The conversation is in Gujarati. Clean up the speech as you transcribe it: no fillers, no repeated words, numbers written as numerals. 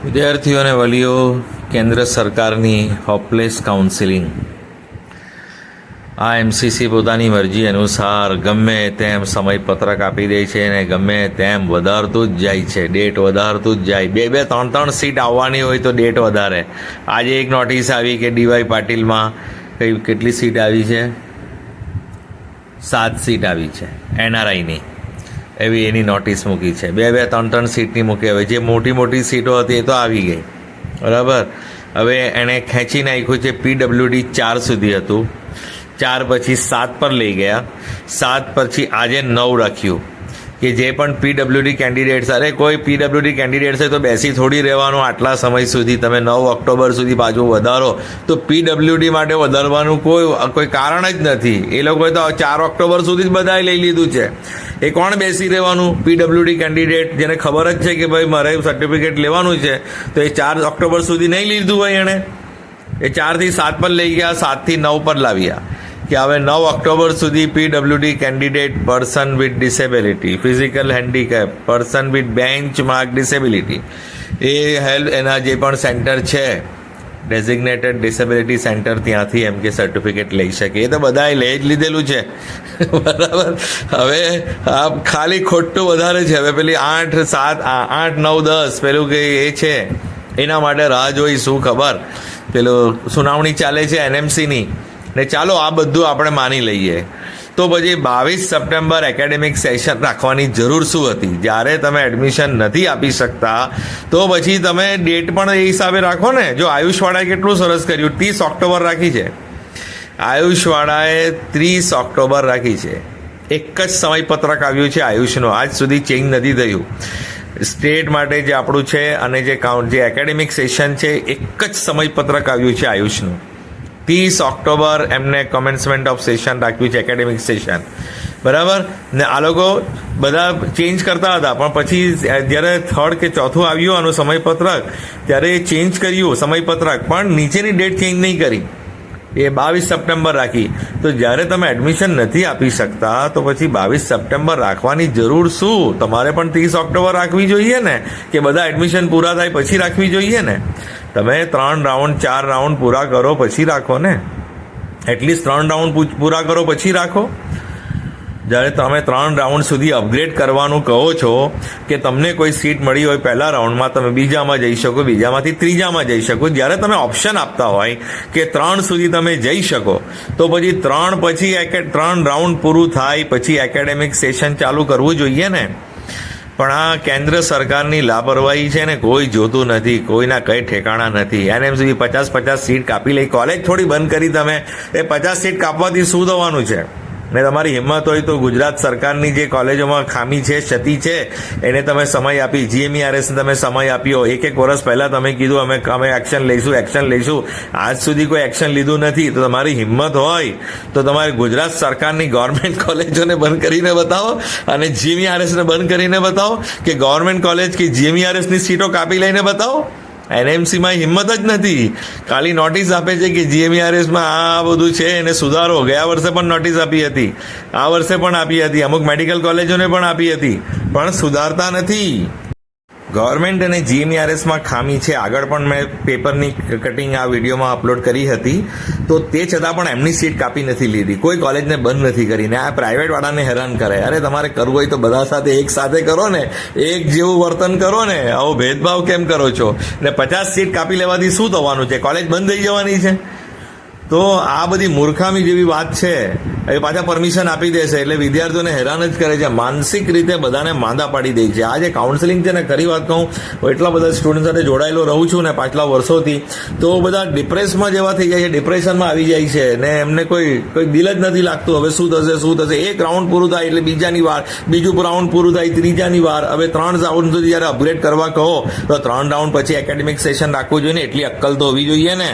વિદ્યાર્થીઓ અને વાલીઓ, કેન્દ્ર સરકારની હોપલેસ કાઉન્સિલિંગ. આ એમસીસી પોતાની મરજી અનુસાર ગમે તેમ સમયપત્રક આપી દે છે અને ગમે તેમ વધારતું જ જાય છે, ડેટ વધારતું જ જાય. બે ત્રણ સીટ આવવાની હોય તો ડેટ વધારે. આજે એક નોટિસ આવી કે ડીવાય પાટીલમાં કેટલી સીટ આવી છે? 7 સીટ આવી છે એનઆરઆઈની. એવી એની નોટિસ મૂકી છે. ત્રણ સીટની મૂકી. હવે જે મોટી સીટો હતી એ તો આવી ગઈ, બરાબર. હવે એણે ખેંચી નાખ્યું છે. પીડબ્લ્યુડી 4 સુધી હતું, 4 પછી 7 પર લઈ ગયા, 7 પછી આજે 9 રાખ્યું કે જે પણ પીડબ્લ્યુડી કેન્ડિડેટ્સ, અરે કોઈ પીડબ્લ્યુડી કેન્ડિડેટ્સ હોય તો બેસી થોડી રહેવાનું આટલા સમય સુધી. તમે 9 ઓક્ટોબર સુધી પાછું વધારો તો પીડબ્લ્યુડી માટે વધારવાનું કોઈ કારણ જ નથી. એ લોકોએ તો 4 ઓક્ટોબર સુધી જ બધાએ લઈ લીધું છે. એ કોણ બેસી રહેવાનું? પીડબ્લ્યુડી કેન્ડિડેટ જેને ખબર જ છે કે ભાઈ મારે સર્ટિફિકેટ લેવાનું છે, તો એ 4 ઓક્ટોબર સુધી નહીં લીધું હોય એણે. એ 4 થી 7 પર લઈ ગયા, 7 થી 9 પર લાવ્યા કે હવે 9 ઓક્ટોબર સુધી PWD candidate, person with disability, physical handicap, person with bench mark disability, A health એના જે પણ સેન્ટર છે ડેઝિગ્નેટેડ ડિસેબિલિટી સેન્ટર, ત્યાંથી એમ કે સર્ટિફિકેટ લઈ શકે. એ તો બધાએ લઈ જ લીધેલું છે, બરાબર. હવે આ ખાલી ખોટું વધારે છે. હવે પેલી 8, 7, 8, 9, 10 પેલું કે એ છે એના માટે રાહ જોઈ. શું ખબર, પેલું સુનાવણી ચાલે છે એનએમસીની ને. ચાલો આ બધું આપણે માની લઈએ તો પછી 22 સપ્ટેમ્બર એકેડેમિક સેશન રાખવાની જરૂર શું હતી? જ્યારે તમે એડમિશન નથી આપી શકતા તો પછી તમે ડેટ પણ એ હિસાબે રાખો ને. જો આયુષવાળાએ કેટલું સરસ કર્યું, 30 ઓક્ટોબર રાખી છે. આયુષવાળાએ 30 ઓક્ટોબર રાખી છે. એક જ સમયપત્રક આવ્યું છે આયુષનું, આજ સુધી ચેન્જ નથી થયું. સ્ટેટ માટે જે આપણું છે અને જે એકેડેમિક સેશન છે, એક જ સમયપત્રક આવ્યું છે આયુષનું. 30 ઓક્ટોબર એમને કમેન્સમેન્ટ ઓફ સેશન રાખ્યું છે, એકેડેમિક સેશન, બરાબર. ને આ લોકો બધા ચેન્જ કરતા હતા, પણ પછી જ્યારે 3rd કે 4થું આવ્યું આનું સમયપત્રક, ત્યારે ચેન્જ કર્યું સમયપત્રક, પણ નીચેની ડેટ ચેન્જ નહીં કરી. એ 22 સપ્ટેમ્બર રાખી. તો જ્યારે તમે એડમિશન નથી આપી શકતા તો પછી 22 સપ્ટેમ્બર રાખવાની જરૂર શું? તમારે પણ 30 ઓક્ટોબર રાખવી જોઈએ ને, કે બધા એડમિશન પૂરા થાય પછી રાખવી જોઈએ ને. તમે 3 રાઉન્ડ 4 રાઉન્ડ પૂરા કરો પછી રાખો ને. એટલીસ્ટ 3 રાઉન્ડ પૂરા કરો પછી રાખો. જ્યારે તમે 3 રાઉન્ડ સુધી અપગ્રેડ કરવાનું કહો છો કે તમને કોઈ સીટ મળી હોય પહેલા રાઉન્ડમાં, તમે બીજામાં જઈ શકો, બીજામાંથી ત્રીજામાં જઈ શકો. જ્યારે તમે ઓપ્શન આપતા હોય કે 3 સુધી તમે જઈ શકો, તો પછી 3 પછી 3 રાઉન્ડ પૂરું થાય પછી એકેડેમિક સેશન ચાલુ કરવું જોઈએ ને. પણ આ કેન્દ્ર સરકારની લાપરવાહી છે ને, કોઈ જોતું નથી, કોઈના કઈ ઠેકાણા નથી. એનએમસી 50 સીટ કાપી લઈ, કોલેજ થોડી બંધ કરી તમે. એ 50 સીટ કાપવાથી શું થવાનું છે? ને તમારી હિંમત હોય તો ગુજરાત સરકારની જે કોલેજોમાં ખામી છે, ક્ષતિ છે, એને તમે સમય આપી. જીએમઈઆરએસને તમે સમય આપ્યો. એક વર્ષ પહેલા તમે કીધું અમે એક્શન લઈશું. આજ સુધી કોઈ એક્શન લીધું નથી. તો તમારી હિંમત હોય તો તમારે ગુજરાત સરકારની ગવર્મેન્ટ કોલેજોને બંધ કરીને બતાવો અને જીએમઈઆરએસને બંધ કરીને બતાવો, કે ગવર્મેન્ટ કોલેજ કે જીએમઈઆરએસની સીટો કાપી લઈને બતાવો. એનએમસીમાં હિંમત જ નથી. ખાલી નોટિસ આપે છે કે જીએમઈઆરએસમાં આ બધું છે એને સુધારો. ગયા વર્ષે પણ નોટિસ આપી હતી, આ વર્ષે પણ આપી હતી, અમુક મેડિકલ કોલેજોને પણ આપી હતી, પણ સુધારતા નથી. ગવર્મેન્ટ અને જીએમઈઆરએસમાં ખામી છે. આગળ પણ મેં પેપરની કટિંગ આ વિડીયોમાં અપલોડ કરી હતી. તો તે છતાં પણ એમની સીટ કાપી નથી લીધી, કોઈ કોલેજને બંધ નથી કરીને. આ પ્રાઇવેટવાળાને હેરાન કરે. અરે તમારે કરવું હોય તો બધા સાથે એક સાથે કરો ને, એક જેવું વર્તન કરો ને. આવો ભેદભાવ કેમ કરો છો? ને 50 સીટ કાપી લેવાથી શું થવાનું છે? કોલેજ બંધ થઈ જવાની છે? તો આ બધી મૂર્ખામી જેવી વાત છે. એ પાછા પરમિશન આપી દેશે એટલે વિદ્યાર્થીઓને હેરાન જ કરે છે. માનસિક રીતે બધાને માંદા પાડી દે છે. આ જે કાઉન્સેલિંગ છે ને, ખરી વાત કહું, એટલા બધા સ્ટુડન્ટ સાથે જોડાયેલો રહું છું ને પાછલા વર્ષોથી, તો બધા ડિપ્રેસમાં જેવા થઈ જાય છે, ડિપ્રેશનમાં આવી જાય છે ને એમને કોઈ દિલ જ નથી લાગતું. હવે શું થશે? એક રાઉન્ડ પૂરું થાય એટલે બીજાની વાર, બીજું રાઉન્ડ પૂરું થાય ત્રીજાની વાર. હવે 3 રાઉન્ડ સુધી જ્યારે અપગ્રેડ કરવા કહો તો 3 રાઉન્ડ પછી એકેડેમિક સેશન રાખવું જોઈએ ને. એટલી અક્કલ તો હોવી જોઈએ ને.